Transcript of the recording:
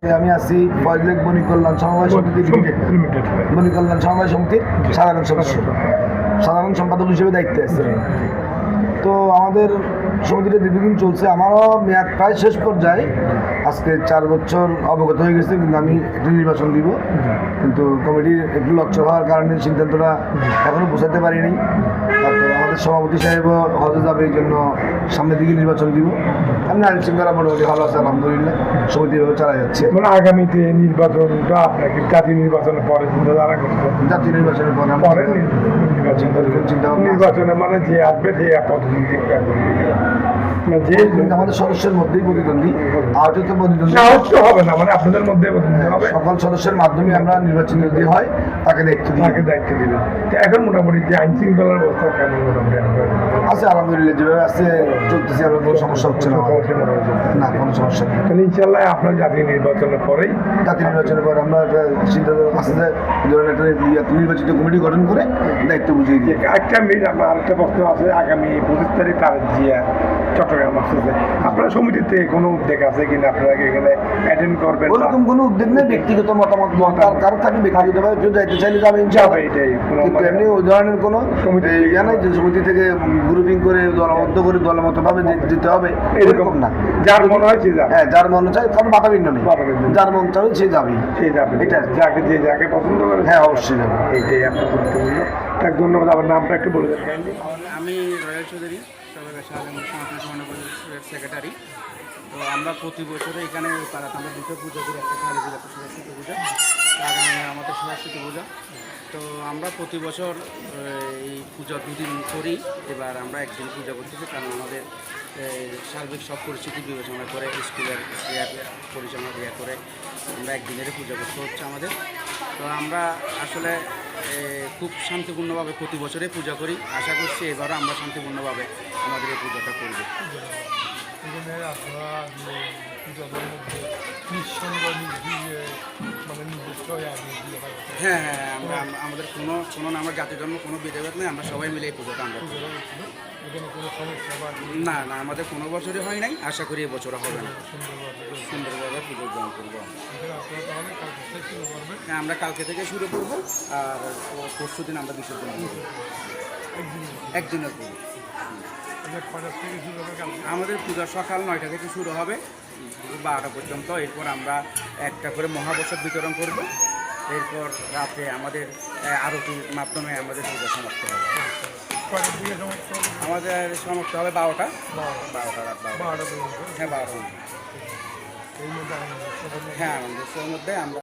আমি আছি ফয়জলেক বণিকল্যাণ সমবায় সমিতি লিমিটেড বণিকল্যাণ সমবায় সমিতির সাধারণ সদস্য, সাধারণ সম্পাদক হিসেবে দায়িত্বে আছে। তো আমাদের সমিতিটা দীর্ঘদিন চলছে, আমারও মেয়াদ প্রায় শেষ পর্যায়ে। আজকে 4 বছর অবগত হয়ে গেছে, কিন্তু আমি একটা নির্বাচন দিব, কিন্তু কমিটির একটু লক্ষ্য হওয়ার কারণে সিদ্ধান্তটা এখনও বোঝাতে পারিনি। তারপর আমাদের সভাপতি সাহেবও হজে যাবে, এই জন্য সামনের দিকে নির্বাচন দিব। আমরা আইন শৃঙ্খলা মোটামুটি ভালো আছে আলহামদুলিল্লাহ, সমিতিভাবে চালা যাচ্ছে। মানে আগামীতে নির্বাচনটা আপনাকে জাতীয় নির্বাচনের পরে চিন্তাধারা করতে, জাতীয় নির্বাচনের পরে নির্বাচনে মানে যে আসবে যে পদ্ধতি যে আমাদের সদস্যের মধ্যেই প্রতিদ্বন্দ্বী, আহত প্রতিদ্বন্দ্বী হবে না, মানে আপনাদের মধ্যে হবে। সকল সদস্যের মাধ্যমে আমরা নির্বাচন যদি হয় তাকে দায়িত্ব দিবেন। এখন মোটামুটি যে আইন শৃঙ্খলার অবস্থা কেমন মোটামুটি আছে আলহামদুলিল্লাহ, যেভাবে আছে চলতেছে, আমরা কোনো সমস্যা হচ্ছে না, না কোনো সমস্যা নেই। তাহলে ইনশাল্লাহ আপনার জাতীয় নির্বাচনের পরেই, জাতীয় নির্বাচনের পরে আমরা একটা চিন্তা আছে যে ধরেন একটা নির্বাচিত কমিটি গঠন করে দায়িত্ব বুঝিয়ে দিয়ে। একটা আমার আরেকটা প্রশ্ন আছে, আগামী 25 তারিখ তারেক জিয়া চট্টগ্রাম আসতেছে, আপনার সমিতিতে কোনো উদ্যোগ আছে কিনা, আপনারা এখানে অ্যাটেন্ড করবেন? ওরকম কোনো উদ্যোগ নেই, ব্যক্তিগত মতামত কারো থাকে, ব্যক্তিগতভাবে কেউ যাইতে চাইলে যাবে, এটাই এমনি ওই ধরনের কোনো ইয়া নাই যে সমিতি থেকে গ্রুপিং করে দলবদ্ধ করে দলমতভাবে যেতে হবে, এরকম না। যার মনে হয় হ্যাঁ, যার মনে চায় কারণ বাধা বিঘ্ন নেই, যার মন চাবে সে যাবে, এটা যাকে যে যাকে পছন্দ করে, হ্যাঁ অবশ্যই যাবে। এইটাই আপনার গুরুত্বপূর্ণ। তাক ধন্যবাদ। আমার নামটা একটু বলে দেন। আমি রয়্যাল চৌধুরী, সেক্রেটারি। তো আমরা প্রতি বছরে এখানে আমরা দুটো পুজো করি, একটা কালী পূজা, একটা সরস্বতী পূজা, আগামী আমাদের সরস্বতী পূজা। তো আমরা প্রতি বছর এই পূজা 2 দিন করি। এবার আমরা একদিন পূজা করতেছি, কারণ আমাদের সার্বিক সব পরিস্থিতি বিবেচনা করে, স্কুলের পরিচালনা দেওয়া করে আমরা একদিনেরই পূজা করতে হচ্ছে আমাদের। তো আমরা আসলে খুব শান্তিপূর্ণভাবে প্রতি বছরে পূজা করি। আশা করছি এবারও আমরা শান্তিপূর্ণভাবে আমাদের এই পূজাটা করব। এখানে আপনারা পূজাদের মধ্যে হ্যাঁ হ্যাঁ, আমরা আমাদের কোনো আমরা জাতি ধর্ম কোনো ভেদাভেদ নেই, আমরা সবাই মিলে এই পুজোটা আমরা করি। এখানে কোনো সমস্যা বা না না, আমাদের কোনো বছরই হয় নাই, আশা করি এবছরও হবে না। সুন্দরভাবে পুজো গ্রহণ করবো। হ্যাঁ, আমরা কালকে থেকে শুরু করবো, আর পরশু দিন আমরা বিসর্জন করবো। একদিনের পুজো আমাদের পূজা সকাল 9টা থেকে শুরু হবে 12টা পর্যন্ত। এরপর আমরা একটা করে মহাপ্রসাদ বিতরণ করব। এরপর রাতে আমাদের আরতির মাধ্যমে আমাদের পূজা সমাপ্ত হবে। আমাদের সমাপ্ত হবে 12টা রাত 12টা। হ্যাঁ 12টা। হ্যাঁ, আমাদের মধ্যে আমরা